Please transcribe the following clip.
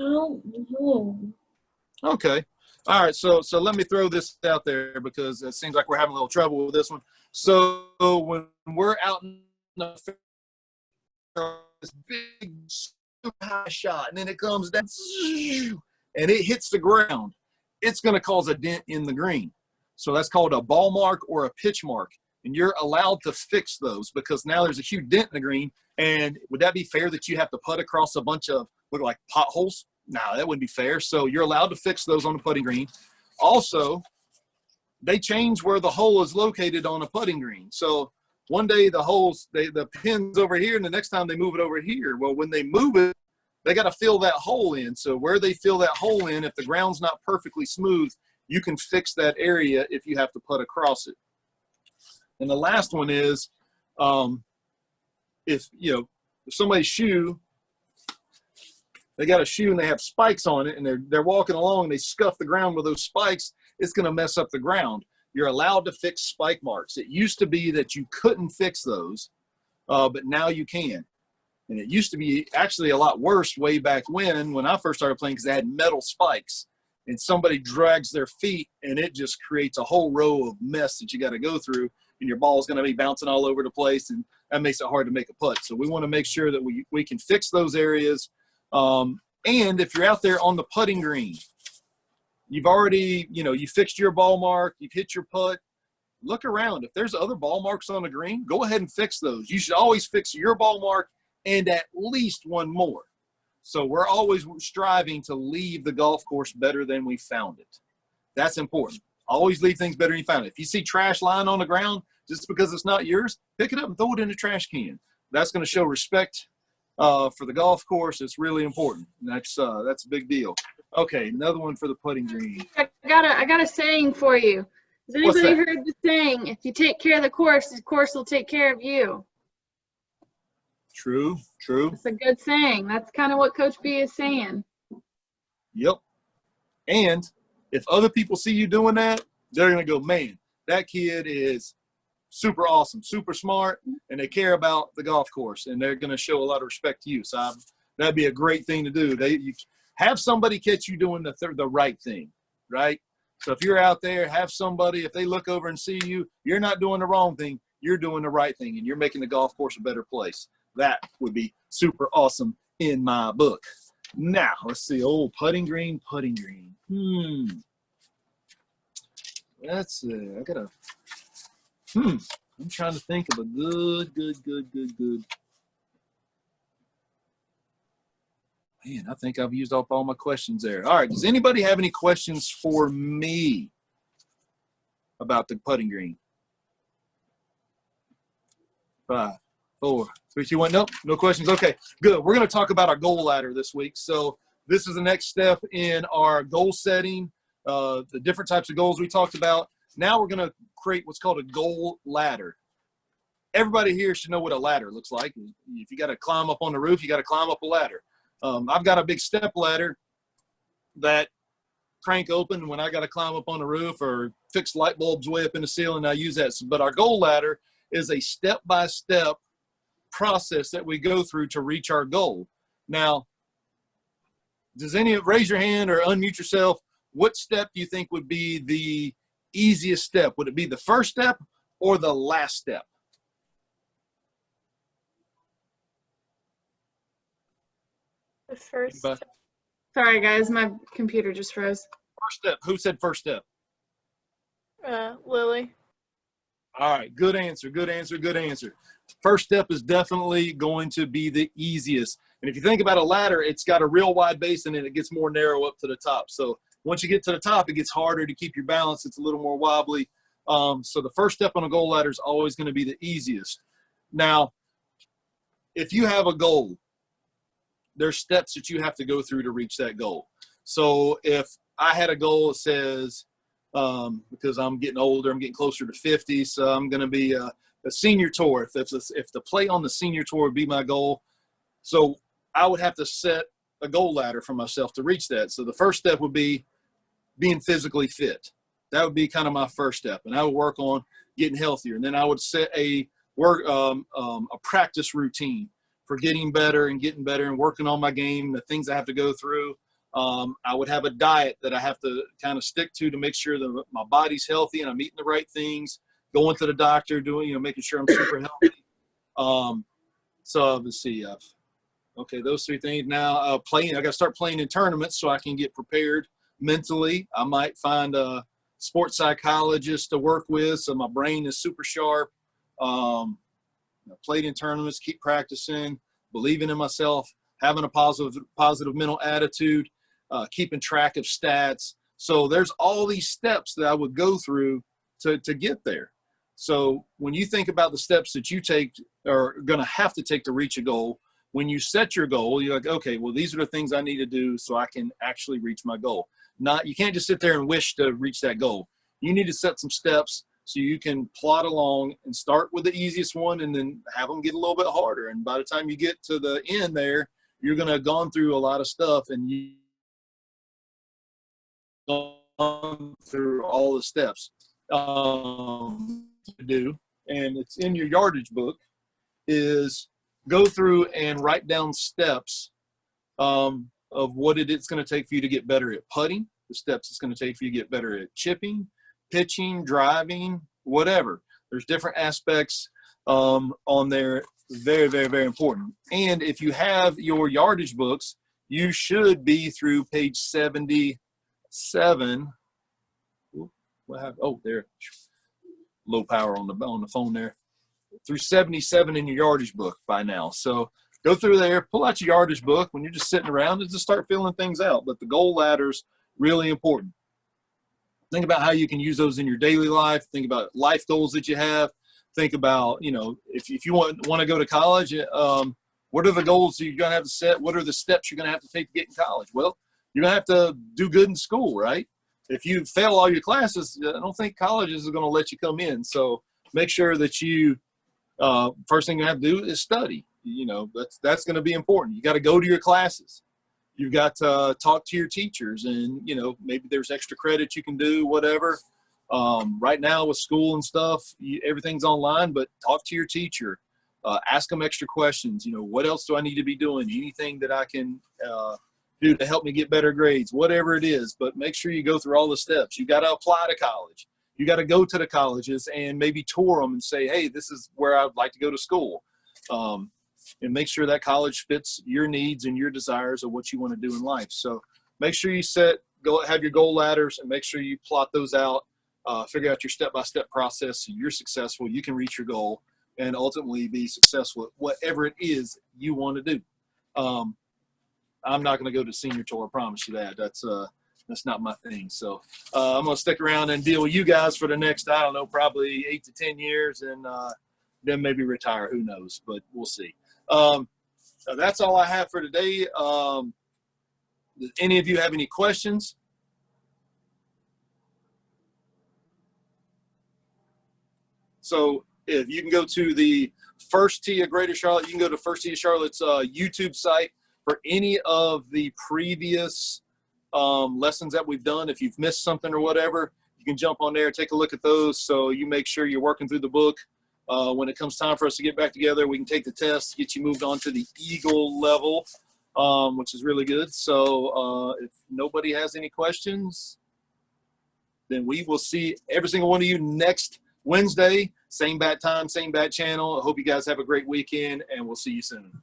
don't know. Okay. All right. So let me throw this out there because it seems like we're having a little trouble with this one. So when we're out in the field, this big super high shot, and then it comes down and it hits the ground, it's going to cause a dent in the green. So that's called a ball mark or a pitch mark. And you're allowed to fix those because now there's a huge dent in the green. And would that be fair that you have to putt across a bunch of look like potholes? No, that wouldn't be fair. So you're allowed to fix those on the putting green. Also, they change where the hole is located on a putting green. So one day the pin's over here, and the next time they move it over here. Well, when they move it, they got to fill that hole in. So where they fill that hole in, if the ground's not perfectly smooth, you can fix that area if you have to putt across it. And the last one is if somebody's shoe, they got a shoe and they have spikes on it, and they're walking along and they scuff the ground with those spikes, it's going to mess up the ground. You're allowed to fix spike marks. It used to be that you couldn't fix those, but now you can. And it used to be actually a lot worse way back when I first started playing because they had metal spikes. And somebody drags their feet, and it just creates a whole row of mess that you got to go through, and your ball's going to be bouncing all over the place, and that makes it hard to make a putt. So we want to make sure that we can fix those areas. And if you're out there on the putting green, you've already, you fixed your ball mark, you've hit your putt, look around. If there's other ball marks on the green, go ahead and fix those. You should always fix your ball mark and at least one more. So we're always striving to leave the golf course better than we found it. That's important. Always leave things better than you found it. If you see trash lying on the ground, just because it's not yours, pick it up and throw it in the trash can. That's going to show respect for the golf course. It's really important. That's a big deal. Okay, another one for the putting green. I got a saying for you. Has anybody heard the saying, if you take care of the course will take care of you? True. That's a good saying. That's kind of what Coach B is saying. Yep. And if other people see you doing that, they're going to go, man, that kid is super awesome, super smart, and they care about the golf course, and they're going to show a lot of respect to you. So that'd be a great thing to do. You have somebody catch you doing the right thing, right? So if you're out there, have somebody, if they look over and see you, you're not doing the wrong thing, you're doing the right thing, and you're making the golf course a better place. That would be super awesome in my book. Now, let's see. Oh, putting green. That's I gotta. I'm trying to think of a good. Man, I think I've used up all my questions there. All right. Does anybody have any questions for me about the putting green? 5, 4, 3, 2, 1. Nope, no questions. Okay, good. We're going to talk about our goal ladder this week. So this is the next step in our goal setting, the different types of goals we talked about. Now we're going to create what's called a goal ladder. Everybody here should know what a ladder looks like. If you got to climb up on the roof, you got to climb up a ladder. I've got a big step ladder that crank open when I got to climb up on the roof or fix light bulbs way up in the ceiling. I use that. But our goal ladder is a step-by-step process that we go through to reach our goal. Now, raise your hand or unmute yourself. What step do you think would be the easiest step? Would it be the first step or the last step? The first step. Sorry, guys, my computer just froze. First step. Who said first step? Lily. All right, good answer. First step is definitely going to be the easiest. And if you think about a ladder, it's got a real wide base and then it gets more narrow up to the top. So once you get to the top, it gets harder to keep your balance. It's a little more wobbly. So the first step on a goal ladder is always going to be the easiest. Now, if you have a goal, there's steps that you have to go through to reach that goal. So if I had a goal that says, because I'm getting older, I'm getting closer to 50, so I'm going to be a senior tour. If the play on the senior tour would be my goal, so I would have to set a goal ladder for myself to reach that. So the first step would be being physically fit. That would be kind of my first step, and I would work on getting healthier. And then I would set a practice routine for getting better and working on my game, the things I have to go through. I would have a diet that I have to kind of stick to make sure that my body's healthy and I'm eating the right things, going to the doctor, doing, making sure I'm super healthy. So let's see. Okay, those 3 things. Now, playing, I got to start playing in tournaments so I can get prepared mentally. I might find a sports psychologist to work with so my brain is super sharp. Played in tournaments, keep practicing, believing in myself, having a positive mental attitude, keeping track of stats. So there's all these steps that I would go through to get there. So when you think about the steps that you take or are going to have to take to reach a goal, when you set your goal, you're like, okay, well, these are the things I need to do so I can actually reach my goal. You can't just sit there and wish to reach that goal. You need to set some steps so you can plot along and start with the easiest one and then have them get a little bit harder. And by the time you get to the end there, you're going to have gone through a lot of stuff and you've gone through all the steps to do. And it's in your yardage book is go through and write down steps of what it's going to take for you to get better at putting, the steps it's going to take for you to get better at chipping, pitching, driving, whatever. There's different aspects on there. Very, very, very important. And if you have your yardage books, you should be through page 77. What happened? Oh, there. Low power on the phone there. Through 77 in your yardage book by now. So go through there, pull out your yardage book when you're just sitting around and just start filling things out. But the goal ladder's really important. Think about how you can use those in your daily life. Think about life goals that you have. Think about, if you want to go to college, what are the goals you're going to have to set? What are the steps you're going to have to take to get in college? Well, you're going to have to do good in school, right? If you fail all your classes, I don't think colleges are going to let you come in. So make sure that you, first thing you have to do is study. That's going to be important. You got to go to your classes. You've got to talk to your teachers and, maybe there's extra credit you can do, whatever. Right now with school and stuff, everything's online, but talk to your teacher. Ask them extra questions. What else do I need to be doing? Anything that I can do to help me get better grades, whatever it is. But make sure you go through all the steps. You got to apply to college. You got to go to the colleges and maybe tour them and say, hey, this is where I'd like to go to school. And make sure that college fits your needs and your desires of what you want to do in life. So make sure you have your goal ladders and make sure you plot those out. Figure out your step-by-step process so you're successful, you can reach your goal, and ultimately be successful at whatever it is you want to do. I'm not going to go to senior tour, I promise you that. That's not my thing. So I'm going to stick around and deal with you guys for the next, I don't know, probably 8 to 10 years, and then maybe retire. Who knows? But we'll see. That's all I have for today. Does any of you have any questions? So if you can go to the First Tee of Greater Charlotte, you can go to First Tee of Charlotte's YouTube site for any of the previous lessons that we've done. If you've missed something or whatever, you can jump on there, take a look at those. So you make sure you're working through the book. When it comes time for us to get back together, we can take the test, get you moved on to the Eagle level, which is really good. So if nobody has any questions, then we will see every single one of you next Wednesday. Same bat time, same bat channel. I hope you guys have a great weekend, and we'll see you soon.